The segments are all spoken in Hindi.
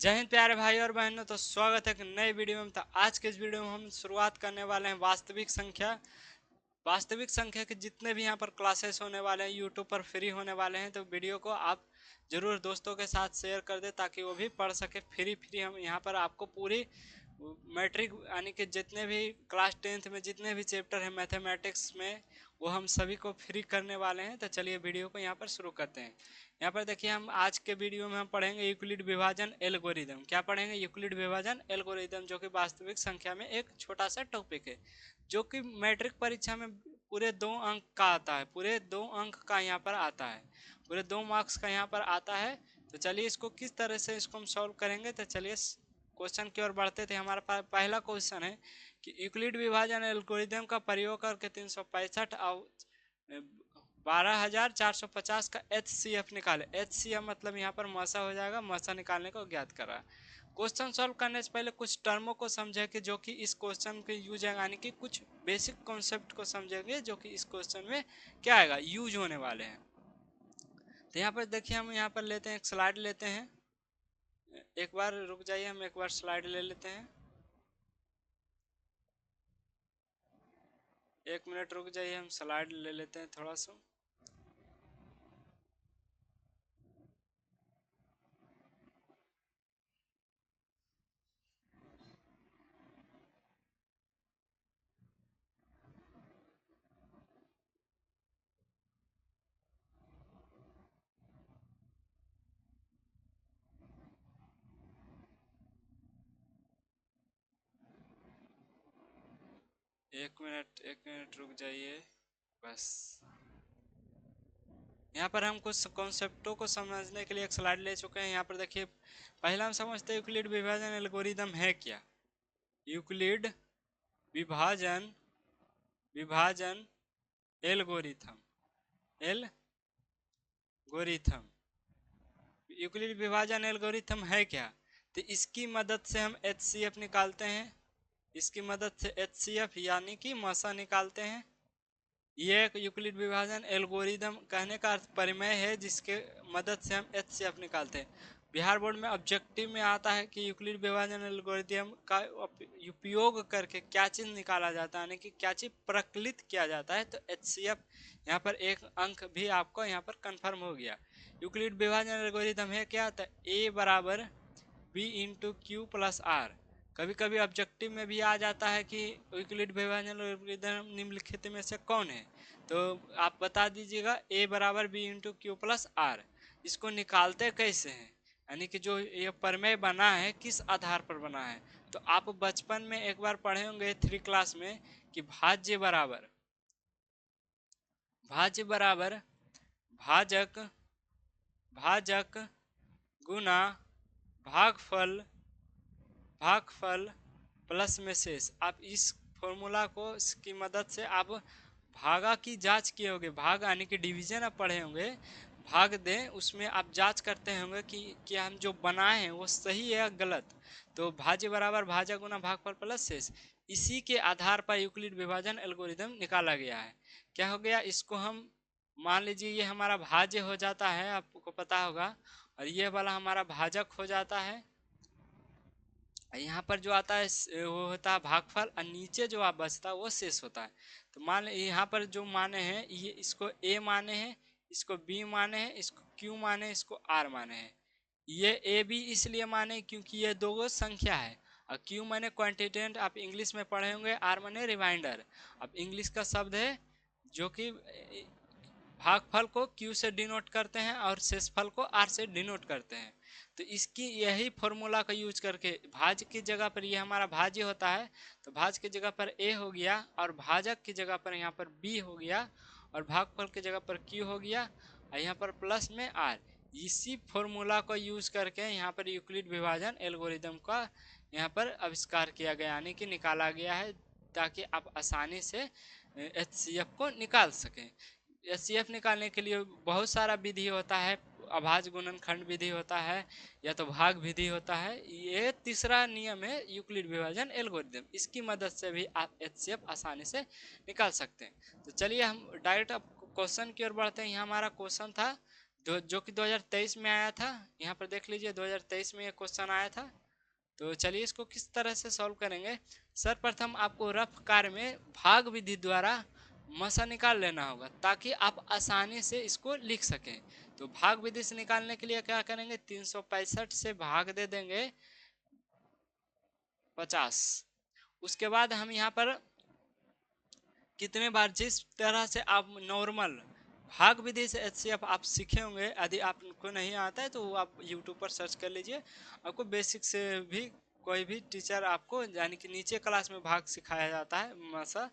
जय हिंद प्यारे भाई और बहनों। तो स्वागत है एक नए वीडियो में। तो आज के इस वीडियो में हम शुरुआत करने वाले हैं वास्तविक संख्या के जितने भी यहाँ पर क्लासेस होने वाले हैं यूट्यूब पर फ्री होने वाले हैं। तो वीडियो को आप जरूर दोस्तों के साथ शेयर कर दें ताकि वो भी पढ़ सके। फ्री हम यहाँ पर आपको पूरी मैट्रिक यानी कि जितने भी क्लास 10th में जितने भी चैप्टर हैं मैथमेटिक्स में वो हम सभी को फ्री करने वाले हैं। तो चलिए वीडियो को यहाँ पर शुरू करते हैं। यहाँ पर देखिए हम आज के वीडियो में हम पढ़ेंगे यूक्लिड विभाजन एल्गोरिदम। क्या पढ़ेंगे? यूक्लिड विभाजन एल्गोरिदम, जो कि वास्तविक संख्या में एक छोटा सा टॉपिक है, जो कि मैट्रिक परीक्षा में पूरे 2 अंक का आता है। पूरे 2 अंक का यहाँ पर आता है, पूरे 2 मार्क्स का यहाँ पर आता है। तो चलिए इसको किस तरह से इसको हम सॉल्व करेंगे। तो चलिए क्वेश्चन की ओर बढ़ते थे। हमारा पहला क्वेश्चन है कि यूक्लिड विभाजन एल्गोरिदम का प्रयोग करके 365 और 12,450 का HCF निकाले। HCF मतलब यहाँ पर मसा हो जाएगा, मसा निकालने को ज्ञात कर रहा है। क्वेश्चन सॉल्व करने से पहले कुछ टर्मों को समझे कि जो कि इस क्वेश्चन के यूज है, यानी कि कुछ बेसिक कॉन्सेप्ट को समझेंगे जो कि इस क्वेश्चन में क्या आएगा, यूज होने वाले हैं। तो यहाँ पर देखिए हम यहाँ पर लेते हैं, एक स्लाइड लेते हैं। एक बार रुक जाइए, हम एक बार स्लाइड ले लेते हैं। 1 मिनट रुक जाइए, हम स्लाइड ले लेते हैं थोड़ा सा। एक मिनट रुक जाइए बस। यहाँ पर हम कुछ कॉन्सेप्टों को समझने के लिए एक स्लाइड ले चुके हैं। यहाँ पर देखिए पहला हम समझते हैं यूक्लिड विभाजन एल्गोरिदम है क्या। यूक्लिड विभाजन विभाजन एल्गोरिथम एल्गोरिथम यूक्लिड विभाजन एल्गोरिथम है क्या। तो इसकी मदद से हम HCF निकालते हैं। इसकी मदद से HCF यानी कि मसा निकालते हैं। ये एक यूक्लिड विभाजन एल्गोरिदम कहने का अर्थ परिमेय है जिसके मदद से हम HCF निकालते हैं। बिहार बोर्ड में ऑब्जेक्टिव में आता है कि यूक्लिड विभाजन एल्गोरिदम का उपयोग करके क्या चीज़ निकाला जाता है, यानी कि क्या चीज़ प्रकलित किया जाता है। तो HCF यहाँ पर 1 अंक भी आपको यहाँ पर कंफर्म हो गया। यूक्लिड विभाजन एल्गोरिदम है क्या, तो A बराबर B/Q+R। कभी कभी ऑब्जेक्टिव में भी आ जाता है कि यूक्लिड विभाजन एल्गोरिदम निम्नलिखित में से कौन है। तो आप बता दीजिएगा A बराबर B/Q+R। इसको निकालते कैसे हैं, यानी कि जो ये प्रमेय बना है किस आधार पर बना है। तो आप बचपन में एक बार पढ़े होंगे 3 क्लास में कि भाज्य बराबर भाजक भाजक गुना भागफल भागफल प्लस में शेष। आप इस फॉर्मूला को की मदद से आप भागा की जांच किए होंगे। भाग यानी कि डिवीजन आप पढ़े होंगे। भाग दें उसमें आप जांच करते होंगे कि क्या हम जो बनाए हैं वो सही है या गलत। तो भाज्य बराबर भाजक गुना भागफल प्लस शेष, इसी के आधार पर यूक्लिड विभाजन एल्गोरिदम निकाला गया है। क्या हो गया, इसको हम मान लीजिए ये हमारा भाज्य हो जाता है, आपको पता होगा, और ये वाला हमारा भाजक हो जाता है। यहाँ पर जो आता है वो होता है भागफल, और नीचे जो आप बचता है वो शेष होता है। तो मान यहाँ पर जो माने हैं ये इसको A माने हैं, इसको B माने हैं, इसको Q माने, इसको R माने हैं। ये A B इसलिए माने क्योंकि ये दो संख्या है, और Q माने क्वांटिटेंट, आप इंग्लिश में पढ़े होंगे। R माने रिमाइंडर। अब इंग्लिश का शब्द है जो कि भागफल को Q से डिनोट करते हैं और शेषफल को R से डिनोट करते हैं। तो इसकी यही फॉर्मूला का यूज करके भाज्य की जगह पर ये हमारा भाज्य होता है, तो भाज्य की जगह पर A हो गया, और भाजक की जगह पर यहाँ पर B हो गया, और भागफल की जगह पर Q हो गया, और यहाँ पर प्लस में R। इसी फॉर्मूला को यूज करके यहाँ पर यूक्लिड विभाजन एल्गोरिदम का यहाँ पर आविष्कार किया गया, यानी कि निकाला गया है, ताकि आप आसानी से HCF को निकाल सकें। HCF निकालने के लिए बहुत सारा विधि होता है। अभाज्य गुणनखंड विधि होता है, या तो भाग विधि होता है। ये तीसरा नियम है यूक्लिड विभाजन एल्गोरिदम, इसकी मदद से भी आप HCF आसानी से निकाल सकते हैं। तो चलिए हम डायरेक्ट अब क्वेश्चन की ओर बढ़ते हैं। यहाँ हमारा क्वेश्चन था जो कि 2023 में आया था। यहाँ पर देख लीजिए 2023 में ये क्वेश्चन आया था। तो चलिए इसको किस तरह से सॉल्व करेंगे। सर्वप्रथम आपको रफ कार्य में भाग विधि द्वारा मसा निकाल लेना होगा ताकि आप आसानी से इसको लिख सकें। तो भाग विधि से निकालने के लिए क्या करेंगे, 365 से भाग दे देंगे 50। उसके बाद हम यहाँ पर कितने बार, जिस तरह से आप नॉर्मल भाग विधि से एचसीएफ आप सीखे होंगे, यदि आपको नहीं आता है तो वो आप यूट्यूब पर सर्च कर लीजिए। आपको बेसिक से भी कोई भी टीचर आपको, यानी कि नीचे क्लास में भाग सिखाया जाता है मसा।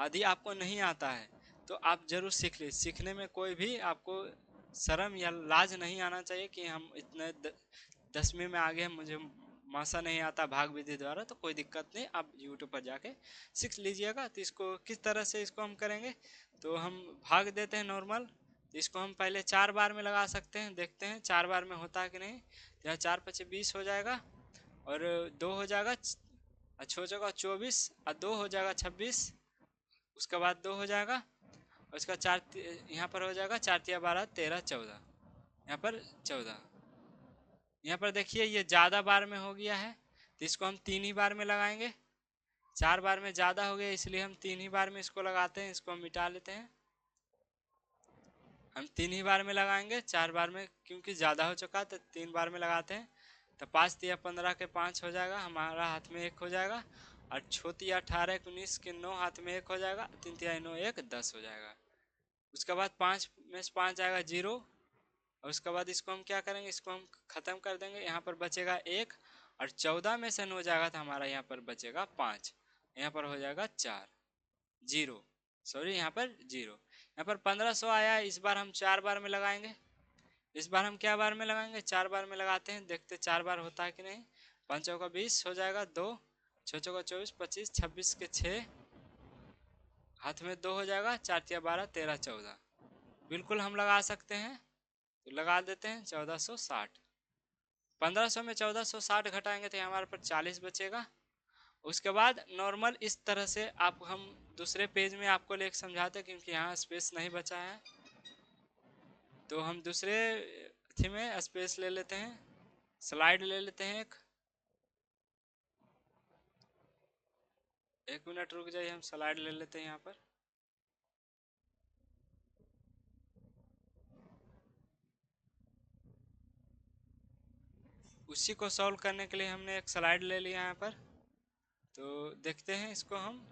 यदि आपको नहीं आता है तो आप जरूर सीख लीजिए। सीखने में कोई भी आपको शर्म या लाज नहीं आना चाहिए कि हम इतने 10वीं में आ गए, मुझे मासा नहीं आता भाग विधि द्वारा। तो कोई दिक्कत नहीं, आप यूट्यूब पर जाके सीख लीजिएगा। तो इसको किस तरह से इसको हम करेंगे, तो हम भाग देते हैं नॉर्मल। तो इसको हम पहले 4 बार में लगा सकते हैं, देखते हैं 4 बार में होता है कि नहीं। तो यहाँ 4 पचे 20 हो जाएगा, और 2 हो जाएगा, अच्छा हो जाएगा 24, और 2 हो जाएगा 26। उसके बाद 2 हो जाएगा, और उसका 4 यहाँ पर हो जाएगा 4 तिया 12 13 14, यहाँ पर 14। यहाँ पर देखिए ये ज़्यादा बार में हो गया है, तो इसको हम 3 ही बार में लगाएंगे। 4 बार में ज़्यादा हो गया, इसलिए हम 3 ही बार में इसको लगाते हैं। इसको हम मिटा लेते हैं, हम 3 ही बार में लगाएंगे। 4 बार में क्योंकि ज़्यादा हो चुका तो 3 बार में लगाते हैं। तो 5 तिया 15 के 5 हो जाएगा, हमारा हाथ में 1 हो जाएगा। और 6 तिया 18 19 के 9 हाथ में 1 हो जाएगा। 3 तिया 9 1 10 हो जाएगा। उसके बाद 5 में से 5 जाएगा 0, और उसके बाद इसको हम क्या करेंगे, इसको हम ख़त्म कर देंगे। यहाँ पर बचेगा 1, और 14 में से 9 जाएगा तो हमारा यहाँ पर बचेगा 5, यहाँ पर हो जाएगा 4 0, सॉरी यहाँ पर 0। यहाँ पर 1500 आया है, इस बार हम 4 बार में लगाएंगे। इस बार हम क्या बार में लगाएंगे, 4 बार में लगाते हैं, देखते 4 बार होता है कि नहीं। 5 चौका 20 हो जाएगा 2, 6 चौका 24 25 26 के 6 हाथ में 2 हो जाएगा। 4 तिया 12 13 14 बिल्कुल हम लगा सकते हैं। तो लगा देते हैं 1460। 1500 में 1460 घटाएंगे तो हमारे पर 40 बचेगा। उसके बाद नॉर्मल इस तरह से आप, हम दूसरे पेज में आपको लेकर समझाते हैं क्योंकि यहाँ स्पेस नहीं बचा है। तो हम दूसरे थी में स्पेस ले लेते हैं, स्लाइड ले लेते हैं। एक मिनट रुक जाइए, हम स्लाइड ले लेते हैं यहाँ पर। उसी को सॉल्व करने के लिए हमने एक स्लाइड ले लिया यहाँ पर। तो देखते हैं इसको हम,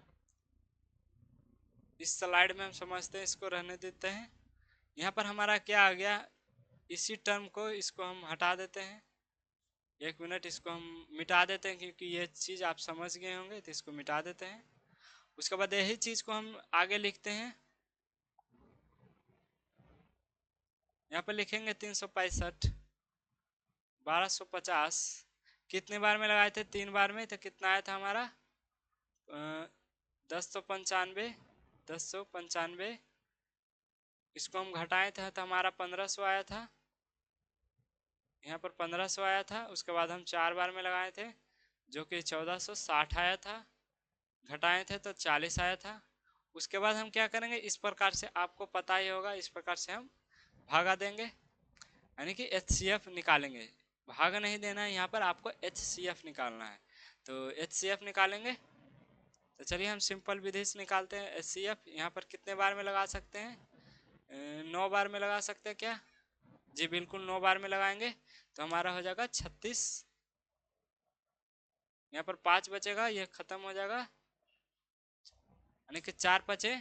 इस स्लाइड में हम समझते हैं, इसको रहने देते हैं। यहाँ पर हमारा क्या आ गया, इसी टर्म को इसको हम हटा देते हैं। 1 मिनट, इसको हम मिटा देते हैं क्योंकि ये चीज़ आप समझ गए होंगे, तो इसको मिटा देते हैं। उसके बाद यही चीज़ को हम आगे लिखते हैं। यहाँ पर लिखेंगे 365 1250 कितने बार में लगाए थे, 3 बार में। तो कितना आया था हमारा, 1095 1095। इसको हम घटाए थे तो हमारा 1500 आया था, यहाँ पर 1500 आया था। उसके बाद हम 4 बार में लगाए थे जो कि 1460 आया था, घटाए थे तो 40 आया था। उसके बाद हम क्या करेंगे, इस प्रकार से आपको पता ही होगा, इस प्रकार से हम भागा देंगे, यानी कि एचसीएफ निकालेंगे। भाग नहीं देना है, यहाँ पर आपको एचसीएफ निकालना है। तो एचसीएफ निकालेंगे। तो चलिए हम सिंपल विधि से निकालते हैं एचसीएफ। यहाँ पर कितने बार में लगा सकते हैं, 9 बार में लगा सकते हैं क्या, जी बिल्कुल 9 बार में लगाएंगे। तो हमारा हो जाएगा 36, यहाँ पर 5 बचेगा, ये खत्म हो जाएगा, यानी कि 4 पचे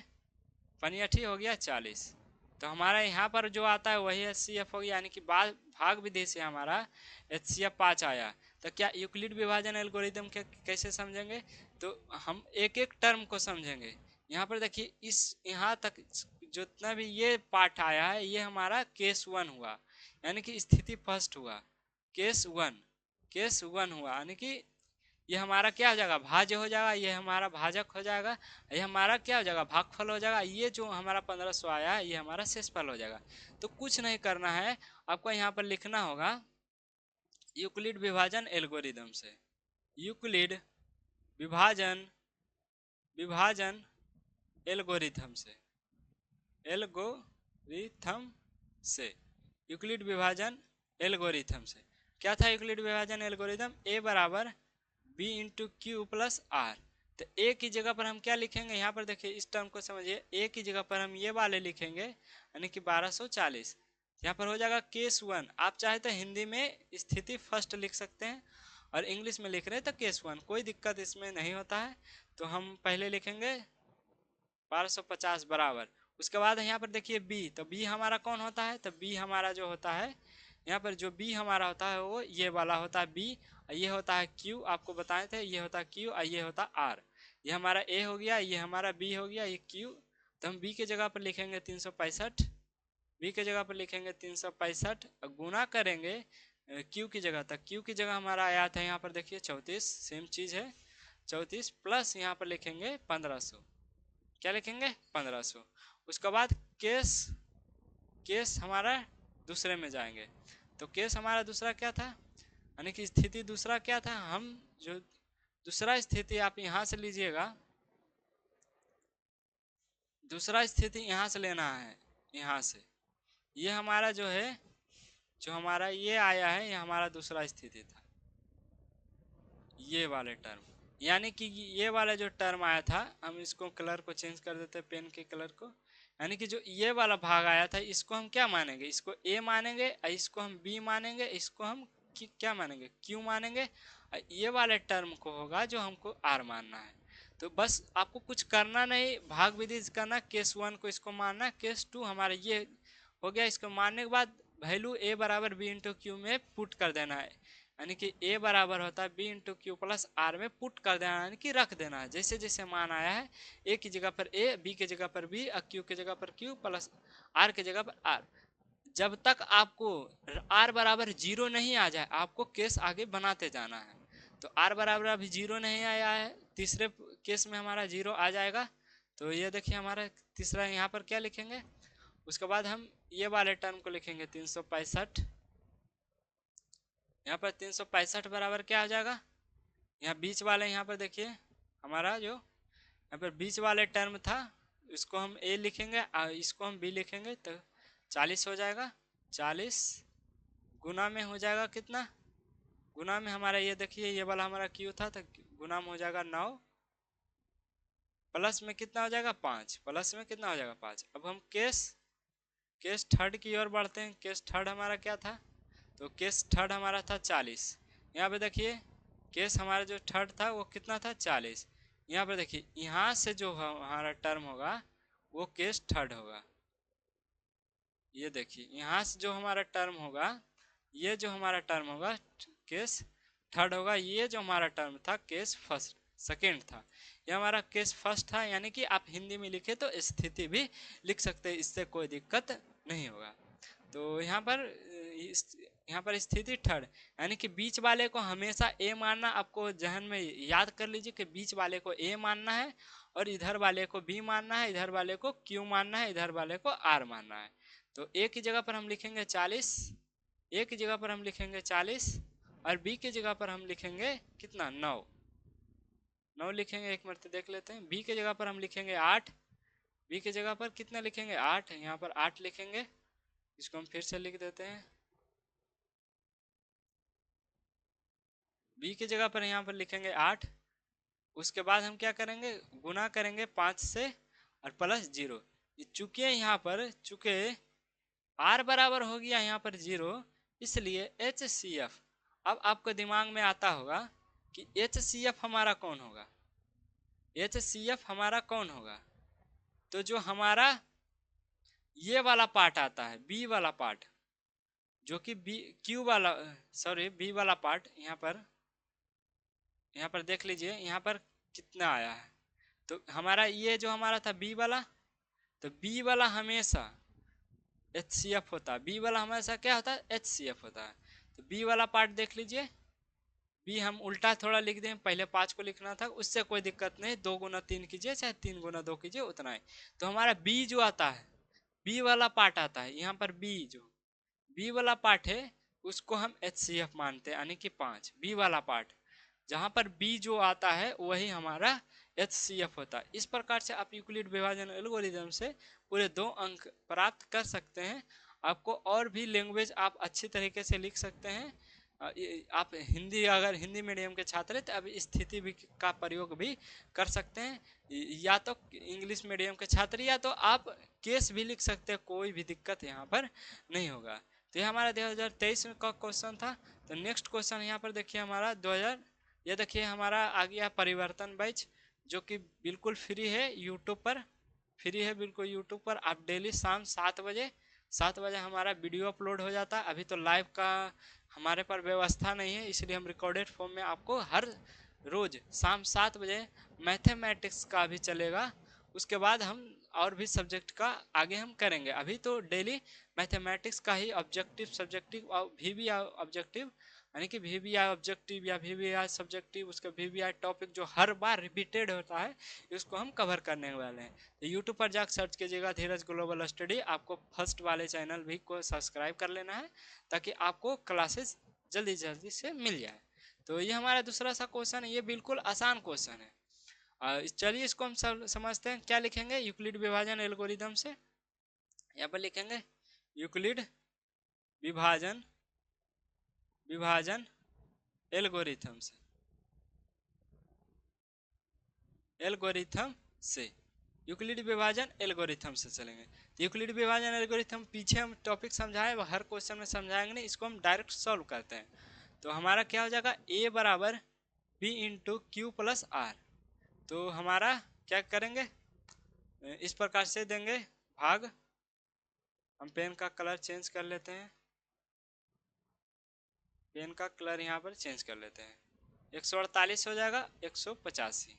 पनियठी हो गया 40। तो हमारा यहाँ पर जो आता है वही एचसीएफ हो गया, यानी कि भाग विधि से हमारा एचसीएफ 5 आया। तो क्या यूक्लिड विभाजन एल्गोरिदम के कैसे समझेंगे, तो हम एक एक टर्म को समझेंगे। यहाँ पर देखिए, इस यहाँ तक जितना भी ये पार्ट आया है ये हमारा केस 1 हुआ, यानी कि स्थिति फर्स्ट हुआ, केस 1 हुआ, यानी कि ये हमारा क्या हो जाएगा, भाज्य हो जाएगा, ये हमारा भाजक हो जाएगा, ये हमारा क्या हो जाएगा, भागफल हो जाएगा। ये जो हमारा 1500 आया है ये हमारा शेषफल हो जाएगा। तो कुछ नहीं करना है, आपको यहाँ पर लिखना होगा यूक्लिड विभाजन एल्गोरिदम से, यूक्लिड विभाजन विभाजन एल्गोरिथम से, एल्गोरिथम से। यूक्लिड विभाजन एल्गोरिथम से। क्या था यूक्लिड विभाजन एल्गोरिथम? ए बराबर B into Q plus R. तो ए की जगह पर हम क्या लिखेंगे? यहाँ पर देखिए इस टर्म को समझिए, ए की जगह पर हम ये वाले लिखेंगे यानी कि 1240। यहाँ पर हो जाएगा केस 1। आप चाहे तो हिंदी में स्थिति फर्स्ट लिख सकते हैं और इंग्लिश में लिख रहे हैं तो केस 1, कोई दिक्कत इसमें नहीं होता है। तो हम पहले लिखेंगे 1250 बराबर। उसके बाद यहाँ पर देखिए बी, तो बी हमारा कौन होता है? तो बी हमारा जो होता है, यहाँ पर जो बी हमारा होता है वो ये वाला होता है बी, ये होता है क्यू, आपको बताए थे ये होता है क्यू और ये होता है आर। ये हमारा ए हो गया, ये हमारा बी हो गया, ये क्यू। तो हम बी के जगह पर लिखेंगे 365, बी के जगह पर लिखेंगे 365 और गुना करेंगे क्यू की जगह। तक क्यू की जगह हमारा आया था यहाँ पर देखिए 34, सेम चीज है 34, प्लस यहाँ पर लिखेंगे 1500। क्या लिखेंगे? 1500। उसके बाद केस, केस हमारा दूसरे में जाएंगे। तो केस हमारा दूसरा क्या था, यानी कि स्थिति दूसरा क्या था? हम जो दूसरा स्थिति आप यहां से लीजिएगा, दूसरा स्थिति यहां से लेना है, यहां से ये हमारा जो है, जो हमारा ये आया है, ये हमारा दूसरा स्थिति था, ये वाले टर्म। यानी कि ये वाला जो टर्म आया था, हम इसको कलर को चेंज कर देते हैं, पेन के कलर को। यानी कि जो ये वाला भाग आया था, इसको हम क्या मानेंगे? इसको ए मानेंगे, इसको हम बी मानेंगे, इसको हम क्या मानेंगे? क्यू मानेंगे। ये वाले टर्म को होगा जो हमको आर मानना है। तो बस आपको कुछ करना नहीं, भाग विधि से करना। केस 1 को इसको मानना, केस 2 हमारा ये हो गया। इसको मानने के बाद वैल्यू ए बराबर बी इंटू क्यू में पुट कर देना है, यानी कि ए बराबर होता है B into Q plus R में पुट कर देना है, यानी कि रख देना है। जैसे जैसे मान आया है, ए की जगह पर ए, बी के जगह पर बी और क्यू के जगह पर क्यू प्लस आर के जगह पर आर। जब तक आपको आर बराबर 0 नहीं आ जाए, आपको केस आगे बनाते जाना है। तो आर बराबर अभी 0 नहीं आया है, तीसरे केस में हमारा 0 आ जाएगा। तो ये देखिए हमारा तीसरा, यहाँ पर क्या लिखेंगे? उसके बाद हम ये वाले टर्म को लिखेंगे 365। यहाँ पर 365 बराबर क्या आ जाएगा? यहाँ बीच वाले, यहाँ पर देखिए हमारा जो यहाँ पर बीच वाले टर्म था, इसको हम ए लिखेंगे और इसको हम बी लिखेंगे, तो 40 हो जाएगा। 40 गुना में हो जाएगा कितना? गुना में हमारा ये देखिए ये वाला हमारा क्यू था, तो गुना में हो जाएगा 9, प्लस में कितना हो जाएगा? 5, प्लस में कितना हो जाएगा? 5। अब हम केस थर्ड की ओर बढ़ते हैं। केस थर्ड हमारा क्या था? तो केस थर्ड हमारा था 40। यहाँ पे देखिए केस हमारा जो थर्ड था वो कितना था? 40। यहाँ पे देखिए यहाँ से जो हमारा टर्म होगा वो केस थर्ड होगा। ये देखिए यहाँ से जो हमारा टर्म होगा, ये जो हमारा टर्म होगा केस थर्ड होगा। ये जो हमारा टर्म था केस फर्स्ट, सेकेंड था। ये हमारा केस फर्स्ट था, यानी कि आप हिंदी में लिखे तो स्थिति भी लिख सकते हैं, इससे कोई दिक्कत नहीं होगा। तो यहाँ पर स्थिति थर्ड, यानी कि बीच वाले को हमेशा ए मानना। आपको जहन में याद कर लीजिए कि बीच वाले को ए मानना है और इधर वाले को बी मानना है, इधर वाले को क्यू मानना है, इधर वाले को आर मानना है। तो ए की जगह पर हम लिखेंगे 40, ए की जगह पर हम लिखेंगे 40 और बी की जगह पर हम लिखेंगे कितना? 9 लिखेंगे। एक मरते देख लेते हैं। बी के जगह पर हम लिखेंगे 8, बी के जगह पर कितना लिखेंगे? 8। यहाँ पर 8 लिखेंगे, इसको हम फिर से लिख देते हैं। बी की जगह पर यहाँ पर लिखेंगे 8। उसके बाद हम क्या करेंगे? गुना करेंगे 5 से और प्लस 0। चूंकि यहाँ पर चूंकि आर बराबर हो गया यहाँ पर 0, इसलिए HCF। अब आपको दिमाग में आता होगा कि HCF हमारा कौन होगा? HCF हमारा कौन होगा? तो जो हमारा ये वाला पार्ट आता है, बी वाला पार्ट, जो कि बी क्यू वाला, सॉरी बी वाला पार्ट, यहाँ पर देख लीजिए यहाँ पर कितना आया है। तो हमारा ये जो हमारा था बी वाला, तो बी वाला हमेशा HCF होता है। बी वाला हमेशा क्या होता है? HCF होता है। तो बी वाला पार्ट देख लीजिए, बी हम उल्टा थोड़ा लिख दें, पहले 5 को लिखना था, उससे कोई दिक्कत नहीं, 2 गुना 3 कीजिए चाहे 3 गुना 2 कीजिए, उतना ही। तो हमारा बी जो आता है, बी वाला पार्ट आता है यहाँ पर, बी जो बी वाला पार्ट है उसको हम HCF मानते हैं, यानी कि 5। बी वाला पार्ट जहां पर बी जो आता है वही हमारा HCF होता है। इस प्रकार से आप यूक्लिड विभाजन एल्गोरिथम से पूरे 2 अंक प्राप्त कर सकते हैं। आपको और भी लैंग्वेज आप अच्छी तरीके से लिख सकते हैं। आप हिंदी, अगर हिंदी मीडियम के छात्र हैं तो अब स्थिति भी का प्रयोग भी कर सकते हैं, या तो इंग्लिश मीडियम के छात्र, या तो आप केस भी लिख सकते हैं, कोई भी दिक्कत यहाँ पर नहीं होगा। तो ये हमारा 2023 का क्वेश्चन था। तो नेक्स्ट क्वेश्चन यहाँ पर देखिए हमारा 2000, ये देखिए हमारा आ गया परिवर्तन बैच, जो कि बिल्कुल फ्री है यूट्यूब पर, फ्री है बिल्कुल यूट्यूब पर। आप डेली शाम 7 बजे हमारा वीडियो अपलोड हो जाता है। अभी तो लाइव का हमारे पर व्यवस्था नहीं है, इसलिए हम रिकॉर्डेड फॉर्म में आपको हर रोज शाम 7 बजे मैथमेटिक्स का भी चलेगा। उसके बाद हम और भी सब्जेक्ट का आगे हम करेंगे। अभी तो डेली मैथमेटिक्स का ही ऑब्जेक्टिव, सब्जेक्टिव और वीवीआई ऑब्जेक्टिव, यानी कि वीवीआई ऑब्जेक्टिव या वीवीआई सब्जेक्टिव, उसका वीवीआई टॉपिक जो हर बार रिपीटेड होता है, इसको हम कवर करने वाले हैं। तो यूट्यूब पर जाकर सर्च कीजिएगा धीरज ग्लोबल स्टडी। आपको फर्स्ट वाले चैनल भी को सब्सक्राइब कर लेना है, ताकि आपको क्लासेस जल्दी जल्दी से मिल जाए। तो ये हमारा दूसरा सा क्वेश्चन है, ये बिल्कुल आसान क्वेश्चन है। चलिए इसको हम सब समझते हैं। क्या लिखेंगे? यूक्लिड विभाजन एल्गोरिदम से, यहाँ पर लिखेंगे यूक्लिड विभाजन विभाजन एल्गोरिथम से, एल्गोरिथम से, यूक्लिड विभाजन एल्गोरिथम से चलेंगे। तो यूक्लिड विभाजन एल्गोरिथम पीछे हम टॉपिक समझाए, वो हर क्वेश्चन में समझाएंगे नहीं, इसको हम डायरेक्ट सॉल्व करते हैं। तो हमारा क्या हो जाएगा? ए बराबर B into Q plus R. तो हमारा क्या करेंगे? इस प्रकार से देंगे भाग, हम पेन का कलर चेंज कर लेते हैं, पेन का कलर यहाँ पर चेंज कर लेते हैं। 148 हो जाएगा 185।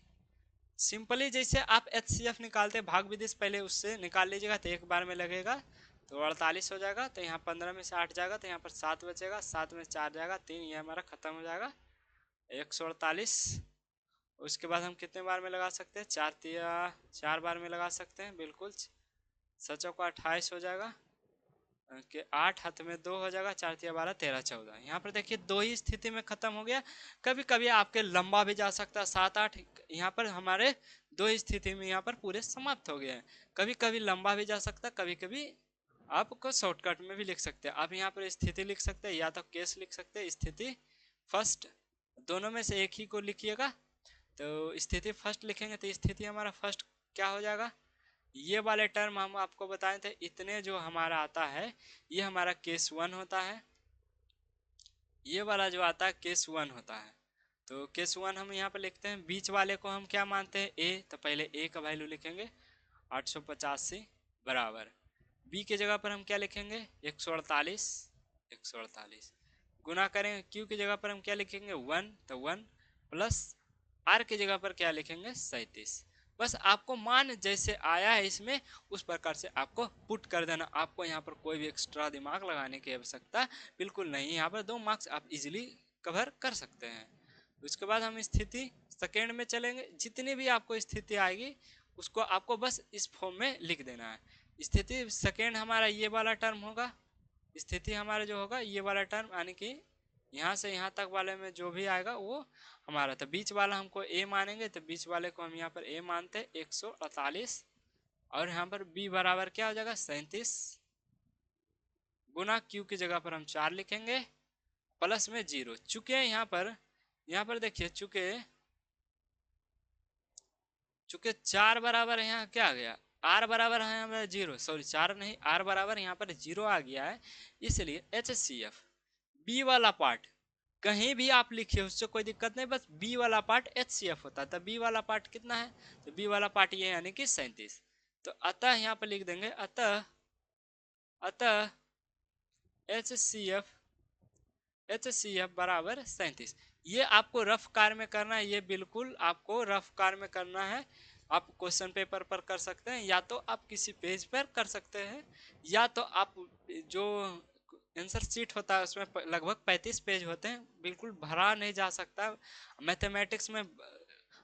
सिंपली जैसे आप HCF निकालते भाग विधि से, पहले उससे निकाल लीजिएगा तो एक बार में लगेगा। तो 48 हो जाएगा, तो यहाँ 15 में से 8 जाएगा, तो यहाँ पर 7 बचेगा, 7 में 4 जाएगा 3, ये हमारा खत्म हो जाएगा 148। उसके बाद हम कितने बार में लगा सकते हैं? 4 बार में लगा सकते हैं, बिल्कुल। 7 को 28 हो जाएगा, कि 8 हाथ में 2 हो जाएगा, 4 तिया 12 13 14। यहाँ पर देखिए दो ही स्थिति में खत्म हो गया। कभी कभी आपके लंबा भी जा सकता है 7 8, यहाँ पर हमारे दो ही स्थिति में यहाँ पर पूरे समाप्त हो गए हैं। कभी कभी लंबा भी जा सकता है, कभी कभी आपको शॉर्टकट में भी लिख सकते हैं। आप यहाँ पर स्थिति लिख सकते हैं, या तो केस लिख सकते हैं, स्थिति फर्स्ट, दोनों में से एक ही को लिखिएगा। तो स्थिति फर्स्ट लिखेंगे तो स्थिति हमारा फर्स्ट क्या हो जाएगा? ये वाले टर्म हम आपको बताए थे, इतने जो हमारा आता है ये हमारा केस 1 होता है, ये वाला जो आता है केस 1 होता है। तो केस 1 हम यहाँ पर लिखते हैं। बीच वाले को हम क्या मानते हैं? ए, तो पहले ए का वैल्यू लिखेंगे 885 बराबर, बी के जगह पर हम क्या लिखेंगे? 148, 148 गुना करेंगे। क्यू की जगह पर हम क्या लिखेंगे? 1, तो 1 प्लस आर की जगह पर क्या लिखेंगे? 37। बस आपको मान जैसे आया है इसमें, उस प्रकार से आपको पुट कर देना। आपको यहाँ पर कोई भी एक्स्ट्रा दिमाग लगाने की आवश्यकता बिल्कुल नहीं। यहाँ पर 2 मार्क्स आप इजीली कवर कर सकते हैं। उसके बाद हम स्थिति सेकेंड में चलेंगे। जितनी भी आपको स्थिति आएगी उसको आपको बस इस फॉर्म में लिख देना है। स्थिति सेकेंड हमारा ये वाला टर्म होगा, स्थिति हमारा जो होगा ये वाला टर्म, यानी कि यहाँ से यहाँ तक वाले में जो भी आएगा वो हमारा। तो बीच वाला हमको ए मानेंगे, तो बीच वाले को हम यहाँ पर ए मानते हैं 148, और यहाँ पर बी बराबर क्या हो जाएगा? 37 गुना क्यू की जगह पर हम 4 लिखेंगे, प्लस में 0। चुके यहाँ पर देखिए चुके 4 बराबर यहाँ क्या आ गया? आर बराबर है हमारा 0, सॉरी 4 नहीं, आर बराबर यहाँ पर 0 आ गया है। इसलिए HCF बी वाला पार्ट कहीं भी आप लिखिए, उससे कोई दिक्कत नहीं, बस बी वाला पार्ट HCF होता है। तो बी वाला पार्ट कितना है? तो बी वाला पार्ट ये यानी कि 37। तो अतः यहाँ पर लिख देंगे अतः HCF बराबर 37। ये आपको रफ कार में करना है, ये बिल्कुल आपको रफ कार में करना है। आप क्वेश्चन पेपर पर कर सकते हैं, या तो आप किसी पेज पर कर सकते हैं, या तो आप जो आंसर शीट होता है उसमें लगभग 35 पेज होते हैं, बिल्कुल भरा नहीं जा सकता। मैथमेटिक्स में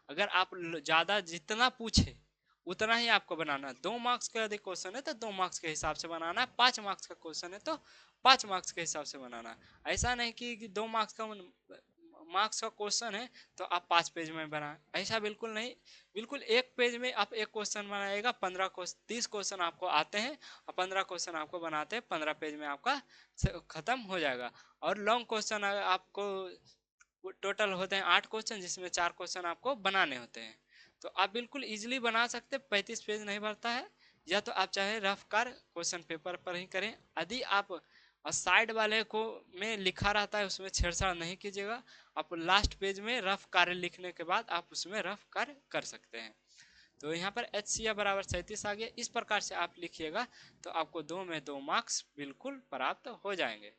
अगर आप ज़्यादा जितना पूछे उतना ही आपको बनाना है। 2 मार्क्स का यदि क्वेश्चन है तो 2 मार्क्स के हिसाब से बनाना है, 5 मार्क्स का क्वेश्चन है तो 5 मार्क्स के हिसाब से बनाना है। ऐसा नहीं कि 2 मार्क्स का मार्क्स का क्वेश्चन है तो आप 5 पेज में बनाएं, ऐसा बिल्कुल नहीं। बिल्कुल एक पेज में आप एक क्वेश्चन बनाएगा, 30 क्वेश्चन आपको आते हैं और 15 क्वेश्चन आपको बनाते हैं, 15 पेज में आपका खत्म हो जाएगा। और लॉन्ग क्वेश्चन आपको टोटल होते हैं 8 क्वेश्चन, जिसमें 4 क्वेश्चन आपको बनाने होते हैं। तो आप बिल्कुल इजीली बना सकते, 35 पेज नहीं भरता है। या तो आप चाहे रफ कार क्वेश्चन पेपर पर ही करें, यदि आप साइड वाले को में लिखा रहता है उसमें छेड़छाड़ नहीं कीजिएगा। आप लास्ट पेज में रफ कार्य लिखने के बाद आप उसमें रफ कार्य कर सकते हैं। तो यहाँ पर HCF बराबर 37 आ गया। इस प्रकार से आप लिखिएगा तो आपको 2 में 2 मार्क्स बिल्कुल प्राप्त हो जाएंगे।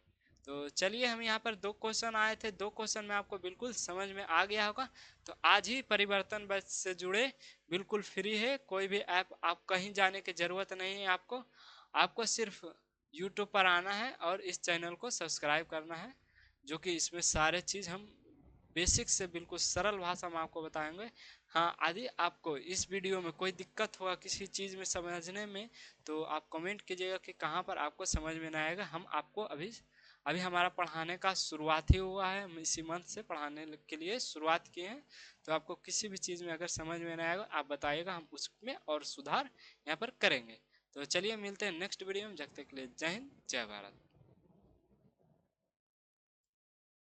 तो चलिए, हम यहाँ पर 2 क्वेश्चन आए थे, 2 क्वेश्चन में आपको बिल्कुल समझ में आ गया होगा। तो आज ही परिवर्तन बैच से जुड़े, बिल्कुल फ्री है, कोई भी ऐप आप कहीं जाने की जरूरत नहीं है। आपको सिर्फ यूट्यूब पर आना है और इस चैनल को सब्सक्राइब करना है, जो कि इसमें सारे चीज़ हम बेसिक से बिल्कुल सरल भाषा में आपको बताएंगे। हाँ, यदि आपको इस वीडियो में कोई दिक्कत होगा किसी चीज़ में समझने में, तो आप कमेंट कीजिएगा कि कहाँ पर आपको समझ में नहीं आएगा। हम आपको अभी अभी हमारा पढ़ाने का शुरुआत ही हुआ है, हम इसी मंथ से पढ़ाने के लिए शुरुआत किए हैं। तो आपको किसी भी चीज़ में अगर समझ में नहीं आएगा आप बताइएगा, हम उसमें और सुधार यहाँ पर करेंगे। तो चलिए, मिलते हैं नेक्स्ट वीडियो में। जब तक के लिए जय हिंद, जय भारत।